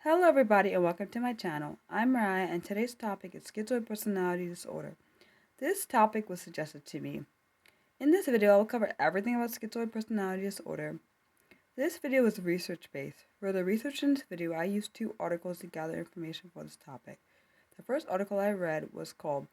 Hello, everybody, and welcome to my channel. I'm Mariah, and today's topic is Schizoid Personality Disorder. This topic was suggested to me. In this video, I will cover everything about Schizoid Personality Disorder. This video is research-based. For the research in this video, I used two articles to gather information for this topic. The first article I read was called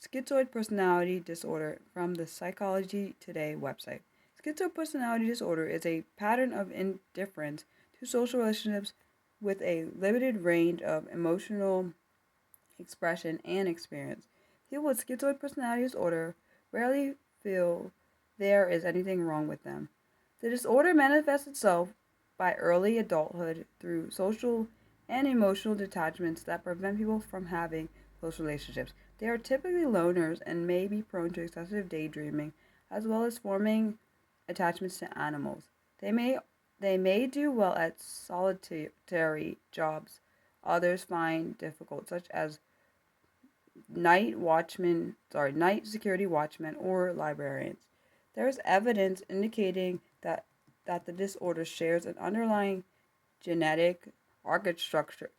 Schizoid Personality Disorder from the Psychology Today website. Schizoid personality disorder is a pattern of indifference to social relationships with a limited range of emotional expression and experience. People with schizoid personality disorder rarely feel there is anything wrong with them. The disorder manifests itself by early adulthood through social and emotional detachments that prevent people from having close relationships. They are typically loners and may be prone to excessive daydreaming, as well as forming attachments to animals. They may they may do well at solitary jobs others find difficult, such as night security watchmen, or librarians. There is evidence indicating that the disorder shares an underlying genetic architecture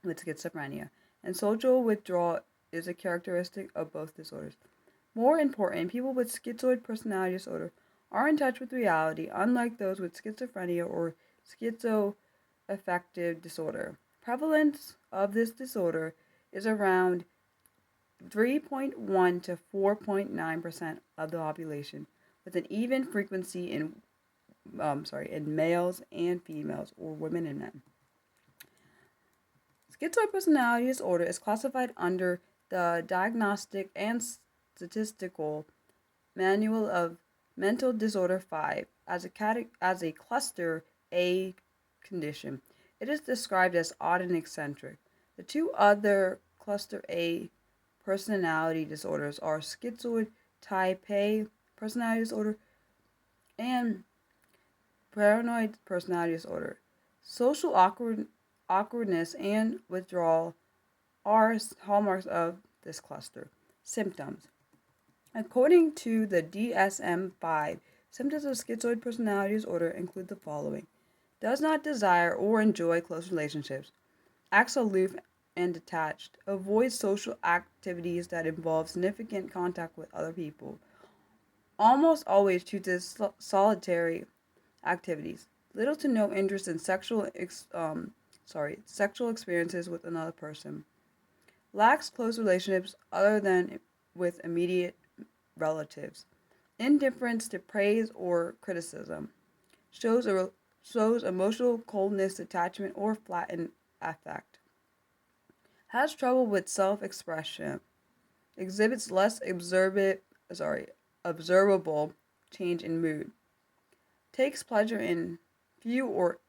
with schizophrenia, and social withdrawal is a characteristic of both disorders. More important, people with schizoid personality disorder are in touch with reality, unlike those with schizophrenia or schizoaffective disorder. Prevalence of this disorder is around 3.1 to 4.9% of the population, with an even frequency in males and females, or women and men. Schizoid personality disorder is classified under the Diagnostic and Statistical Manual of Mental Disorder 5 as a cluster A condition. It is described as odd and eccentric. The two other cluster A personality disorders are schizoid type A personality disorder and paranoid personality disorder. Social awkwardness and withdrawal are hallmarks of this cluster. Symptoms. According to the DSM-5, symptoms of schizoid personality disorder include the following: does not desire or enjoy close relationships, acts aloof and detached, avoids social activities that involve significant contact with other people, almost always chooses solitary activities, little to no interest in sexual experiences with another person, lacks close relationships other than with immediate relatives, indifference to praise or criticism, shows emotional coldness, detachment, or flattened affect, has trouble with self-expression, exhibits less observable change in mood, takes pleasure in few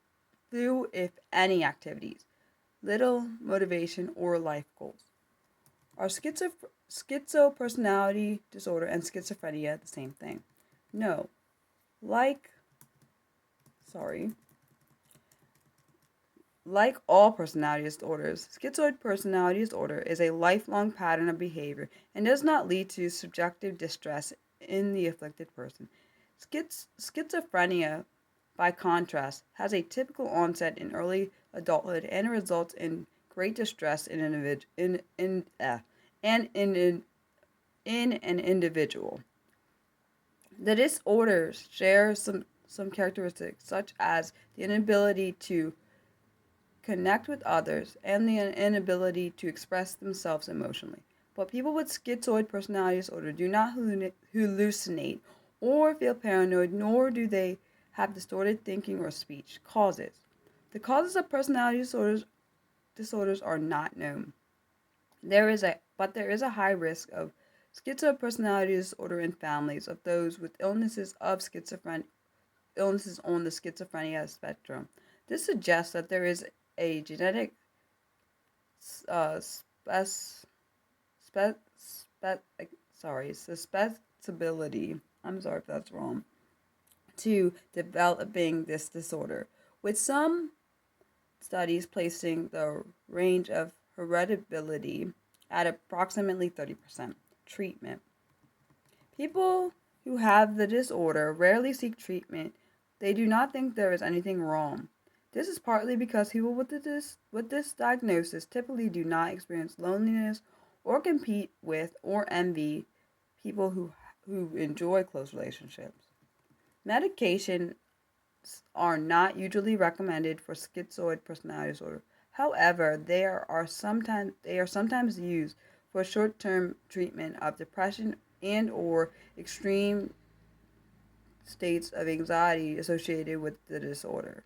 if any activities, little motivation or life goals. Are schizopersonality disorder and schizophrenia the same thing? No. Like, sorry, like all personality disorders, schizoid personality disorder is a lifelong pattern of behavior and does not lead to subjective distress in the afflicted person. Schizophrenia, by contrast, has a typical onset in early adulthood and results in great distress in an individual. The disorders share some characteristics such as the inability to connect with others and the inability to express themselves emotionally. But people with schizoid personality disorder do not hallucinate or feel paranoid, nor do they have distorted thinking or speech. Causes. The causes of personality disorders are not known. There is a high risk of schizoid personality disorder in families of those with illnesses on the schizophrenia spectrum. This suggests that there is a genetic spec, spec, spec, susceptibility. I'm sorry if that's wrong. To developing this disorder, with some studies placing the range of heritability at approximately 30%. Treatment. People who have the disorder rarely seek treatment. They do not think there is anything wrong. This is partly because people with this diagnosis typically do not experience loneliness or compete with or envy people who enjoy close relationships. Medications are not usually recommended for schizoid personality disorder. However, they are sometimes used for short-term treatment of depression and or extreme states of anxiety associated with the disorder.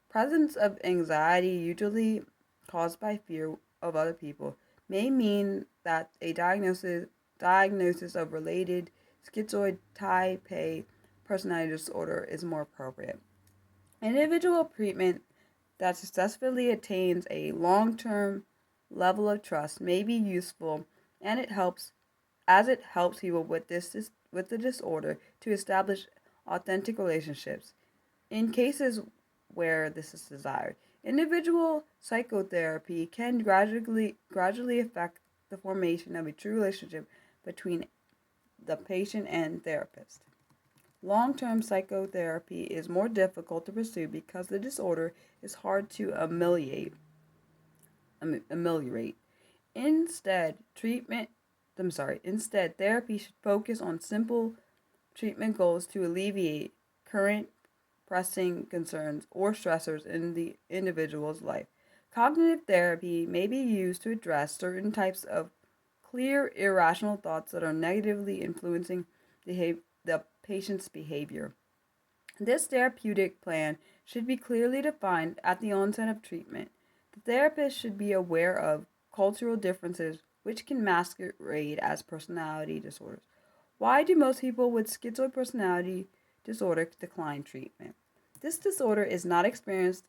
Presence of anxiety, usually caused by fear of other people, may mean that a diagnosis of related schizoid type A personality disorder is more appropriate. Individual treatment that successfully attains a long-term level of trust may be useful, and it helps people with the disorder to establish authentic relationships. In cases where this is desired, individual psychotherapy can gradually affect the formation of a true relationship between the patient and therapist. Long-term psychotherapy is more difficult to pursue because the disorder is hard to ameliorate. Instead, instead therapy should focus on simple treatment goals to alleviate current pressing concerns or stressors in the individual's life. Cognitive therapy may be used to address certain types of clear, irrational thoughts that are negatively influencing the patient's behavior. This therapeutic plan should be clearly defined at the onset of treatment. The therapist should be aware of cultural differences which can masquerade as personality disorders. Why do most people with schizoid personality disorder decline treatment? This disorder is not experienced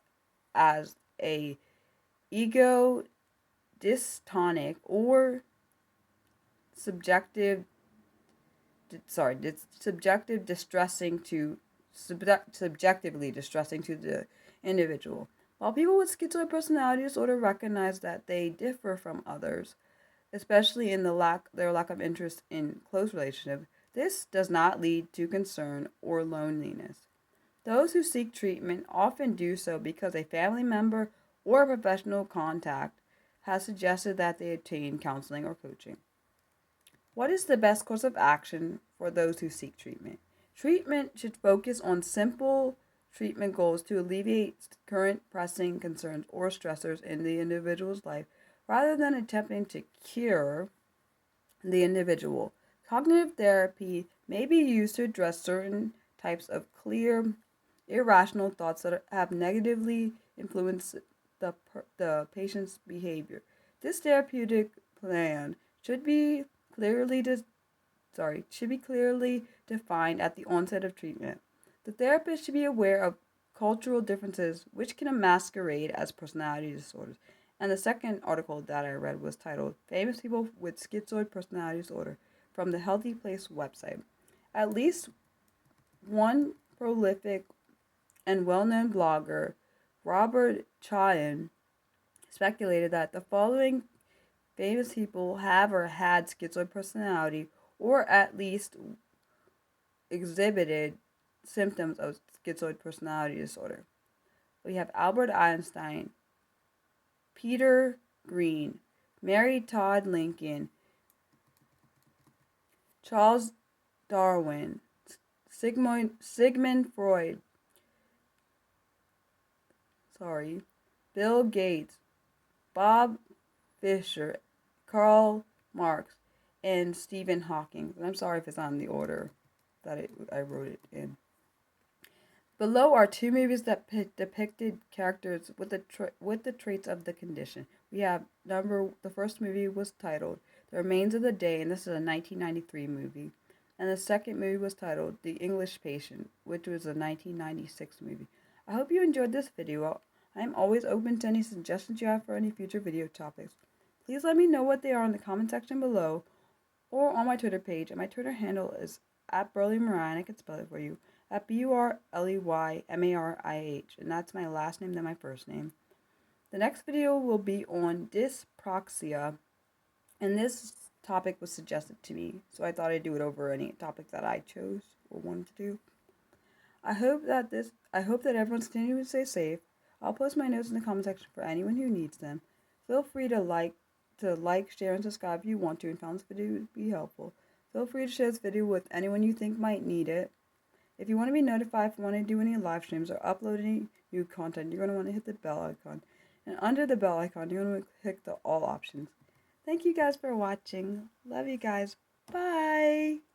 as a ego dystonic or subjective subjective distressing to subjectively distressing to the individual. While people with schizoid personality disorder recognize that they differ from others, especially in their lack of interest in close relationships, this does not lead to concern or loneliness. Those who seek treatment often do so because a family member or a professional contact has suggested that they obtain counseling or coaching. What is the best course of action for those who seek treatment? Treatment should focus on simple treatment goals to alleviate current pressing concerns or stressors in the individual's life rather than attempting to cure the individual. Cognitive therapy may be used to address certain types of clear, irrational thoughts that have negatively influenced the patient's behavior. This therapeutic plan clearly de- should be clearly defined at the onset of treatment. The therapist should be aware of cultural differences which can masquerade as personality disorders. And the second article that I read was titled Famous People with Schizoid Personality Disorder from the Healthy Place website. At least one prolific and well-known blogger, Robert Chayan, speculated that the following famous people have or had schizoid personality or at least exhibited symptoms of schizoid personality disorder. We have Albert Einstein, Peter Green, Mary Todd Lincoln, Charles Darwin, Sigmund Freud, Bill Gates, Bob Fisher, Karl Marx, and Stephen Hawking. I'm sorry if it's on the order that I wrote it in. Below are two movies that depicted characters with the traits of the condition. We have the first movie was titled The Remains of the Day, and this is a 1993 movie. And the second movie was titled The English Patient, which was a 1996 movie. I hope you enjoyed this video. I am always open to any suggestions you have for any future video topics. Please let me know what they are in the comment section below or on my Twitter page. And my Twitter handle is @BurleyMariah, and I can spell it for you. @BurleyMariah, and that's my last name, then my first name. The next video will be on dyspraxia, and this topic was suggested to me, so I thought I'd do it over any topic that I chose or wanted to do. I hope that everyone's continuing to stay safe. I'll post my notes in the comment section for anyone who needs them. Feel free to like, share, and subscribe if you want to and found this video to be helpful. Feel free to share this video with anyone you think might need it. If you want to be notified if you want to do any live streams or upload any new content, you're going to want to hit the bell icon. And under the bell icon, you're going to click the all options. Thank you guys for watching. Love you guys. Bye.